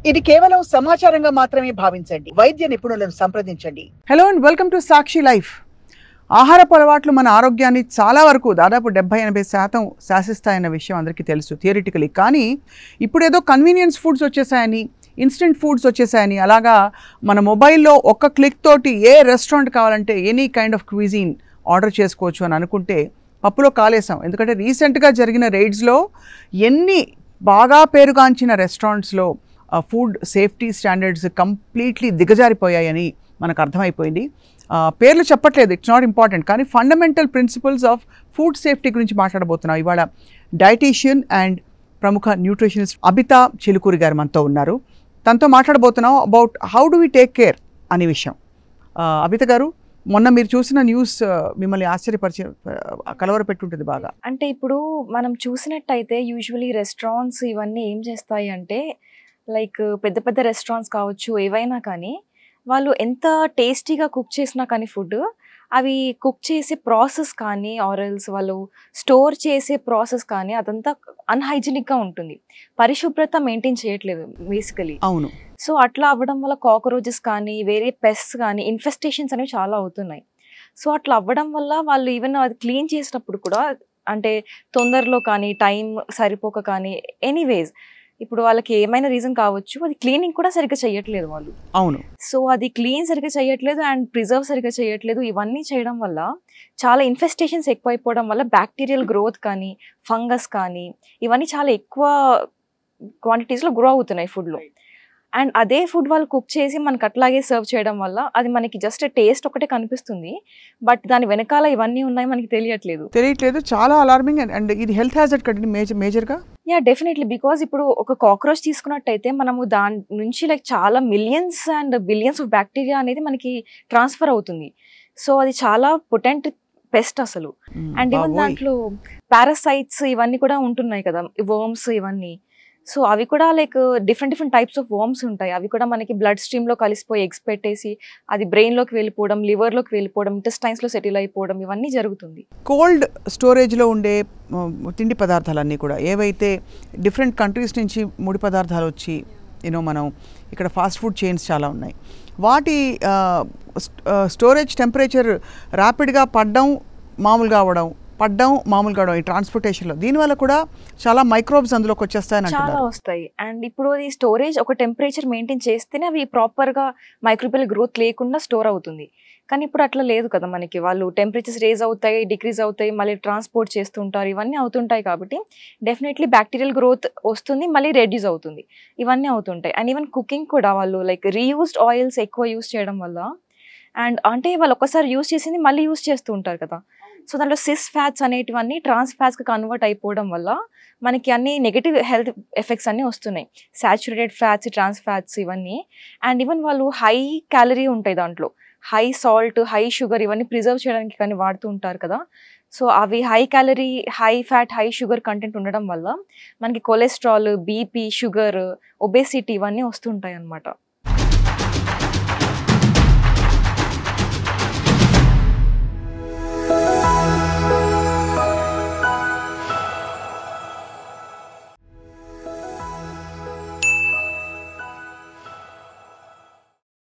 ఇది కేవలం సమాచారంగా మాత్రమే భావించండి. వైద్య నిపుణులను సంప్రదించండి. Hello and welcome to Sakshi life. ఆహారపు అలవాట్లు మన ఆరోగ్యాన్ని చాలా వరకు దాదాపు 70-80% శాసిస్తాయన్న విషయం అందరికీ తెలుసు థియరిటికలీ. కానీ ఇప్పుడు ఏదో కన్వీనియన్స్ ఫుడ్స్ వచ్చేసాయని, ఇన్స్టెంట్ ఫుడ్స్ వచ్చేసాయని, అలాగా మన మొబైల్లో ఒక్క క్లిక్ తోటి ఏ రెస్టారెంట్ కావాలంటే any kind of cuisine order చేసుకోవచ్చు అని అనుకుంటే పప్పులో కాలేసాం. ఎందుకంటే రీసెంట్గా జరిగిన రైడ్స్లో ఎన్ని బాగా పేరుగాంచిన రెస్టారెంట్స్లో ఫుడ్ సేఫ్టీ స్టాండర్డ్స్ కంప్లీట్లీ దిగజారిపోయాయని మనకు అర్థమైపోయింది. పేర్లు చెప్పట్లేదు, ఇట్స్ నాట్ ఇంపార్టెంట్, కానీ fundamental principles of food safety గురించి మాట్లాడబోతున్నాం. ఇవాళ డైటీషియన్ అండ్ ప్రముఖ న్యూట్రిషనిస్ట్ అబితా చిలుకూరి గారు మనతో ఉన్నారు. తనతో మాట్లాడబోతున్నాం about how do we take care అనే విషయం. అబిత గారు, మొన్న మీరు చూసిన న్యూస్ మిమ్మల్ని ఆశ్చర్యపరిచే కలవరపెట్టుంటుంది బాగా. అంటే ఇప్పుడు మనం చూసినట్టయితే యూజువలీ రెస్టారెంట్స్ ఇవన్నీ ఏం చేస్తాయి అంటే, లైక్ పెద్ద పెద్ద రెస్టారెంట్స్ కావచ్చు, ఏవైనా కానీ వాళ్ళు ఎంత టేస్టీగా కుక్ చేసినా కానీ ఫుడ్, అవి కుక్ చేసే ప్రాసెస్ కానీ ఆర్ఎల్స్ వాళ్ళు స్టోర్ చేసే ప్రాసెస్ కానీ అదంతా అన్హైజీనిక్గా ఉంటుంది. పరిశుభ్రత మెయింటైన్ చేయట్లేదు బేసికలీ. అవును. సో అట్లా అవ్వడం వల్ల కాక్రోచెస్ కానీ వేరే పెస్ట్స్ కానీ ఇన్ఫెస్టేషన్స్ అనేవి చాలా అవుతున్నాయి. సో అట్లా అవ్వడం వల్ల వాళ్ళు ఈవెన్ అది క్లీన్ చేసినప్పుడు కూడా అంటే తొందరలో కానీ టైం సరిపోక కానీ ఎనీవేస్ ఇప్పుడు వాళ్ళకి ఏమైనా రీజన్ కావచ్చు, అది క్లీనింగ్ కూడా సరిగ్గా చేయట్లేదు వాళ్ళు. అవును. సో అది క్లీన్ సరిగ్గా చేయట్లేదు అండ్ ప్రిజర్వ్ సరిగ్గా చేయట్లేదు. ఇవన్నీ చేయడం వల్ల చాలా ఇన్ఫెస్టేషన్స్ ఎక్కువైపోవడం వల్ల బ్యాక్టీరియల్ గ్రోత్ కానీ ఫంగస్ కానీ ఇవన్నీ చాలా ఎక్కువ క్వాంటిటీస్లో గ్రో అవుతున్నాయి ఫుడ్లో. అండ్ అదే ఫుడ్ వాళ్ళు కుక్ చేసి మనకు అట్లాగే సర్వ్ చేయడం వల్ల అది మనకి జస్ట్ టేస్ట్ ఒకటే కనిపిస్తుంది, బట్ దాని వెనకాల ఇవన్నీ ఉన్నాయి మనకి తెలియట్లేదు. చాలా అలార్మింగ్. అండ్ ఇది హెల్త్ హ్యాజర్డ్ కండి మేజర్గా. Yeah definitely. బికాజ్ ఇప్పుడు ఒక కాక్రోచ్ తీసుకున్నట్టయితే మనము దాని నుంచి లైక్ చాలా millions and billions of bacteria అనేది మనకి ట్రాన్స్ఫర్ అవుతుంది. సో అది చాలా పొటెంట్ పెస్ట్ అసలు. అండ్ ఈవెన్ దాంట్లో పారాసైట్స్ ఇవన్నీ కూడా ఉంటున్నాయి కదా, వర్మ్స్ ఇవన్నీ. సో అవి కూడా like different types of worms ఉంటాయి. అవి కూడా మనకి బ్లడ్ స్ట్రీమ్లో కలిసిపోయి ఎగ్స్ పెట్టేసి అది బ్రెయిన్లోకి వెళ్ళిపోవడం, లివర్లోకి వెళ్ళిపోవడం, ఇంటెస్టైన్స్లో సెటిల్ అయిపోవడం ఇవన్నీ జరుగుతుంది. కోల్డ్ స్టోరేజ్లో ఉండే తిండి పదార్థాలన్నీ కూడా ఏవైతే డిఫరెంట్ కంట్రీస్ నుంచి ముడి పదార్థాలు వచ్చి మనం ఇక్కడ ఫాస్ట్ ఫుడ్ చైన్స్ చాలా ఉన్నాయి, వాటి స్టోరేజ్ టెంపరేచర్ ర్యాపిడ్గా మామూలుగా అవడం ఈ ట్రాన్స్పోర్టేషన్లో, దీనివల్ల కూడా చాలా మైక్రోబ్స్ అందులోకి వచ్చేస్తాయని చాలా వస్తాయి. అండ్ ఇప్పుడు అది స్టోరేజ్ ఒక టెంపరేచర్ మెయింటైన్ చేస్తేనే అవి ప్రాపర్గా మైక్రోబియల్ గ్రోత్ లేకుండా స్టోర్ అవుతుంది. కానీ ఇప్పుడు అట్లా లేదు కదా మనకి. వాళ్ళు టెంపరేచర్స్ రేజ్ అవుతాయి, డిక్రీజ్ అవుతాయి, మళ్ళీ ట్రాన్స్పోర్ట్ చేస్తుంటారు, ఇవన్నీ అవుతుంటాయి. కాబట్టి డెఫినెట్లీ బ్యాక్టీరియల్ గ్రోత్ వస్తుంది, మళ్ళీ రెడ్యూస్ అవుతుంది, ఇవన్నీ అవుతుంటాయి. అండ్ ఈవెన్ కుకింగ్ కూడా వాళ్ళు లైక్ రీయూస్డ్ ఆయిల్స్ ఎక్కువ యూస్ చేయడం వల్ల, అండ్ అంటే వాళ్ళు ఒక్కసారి యూస్ చేసింది మళ్ళీ యూస్ చేస్తూ ఉంటారు కదా. సో దాంట్లో సిస్ ఫ్యాట్స్ అనేటివన్నీ ట్రాన్స్ ఫ్యాట్స్కి కన్వర్ట్ అయిపోవడం వల్ల మనకి అన్ని నెగటివ్ హెల్త్ ఎఫెక్ట్స్ అన్నీ వస్తున్నాయి. సాచురేటెడ్ ఫ్యాట్స్, ట్రాన్స్ ఫ్యాట్స్ ఇవన్నీ. అండ్ ఈవెన్ వాళ్ళు హై క్యాలరీ ఉంటాయి దాంట్లో, హై సాల్ట్, హై షుగర్ ఇవన్నీ ప్రిజర్వ్ చేయడానికి కానీ వాడుతూ ఉంటారు కదా. సో అవి high calorie, high fat, high sugar content ఉండడం వల్ల మనకి కొలెస్ట్రాల్, బీపీ, షుగర్, ఒబేసిటీ ఇవన్నీ వస్తుంటాయి అన్నమాట.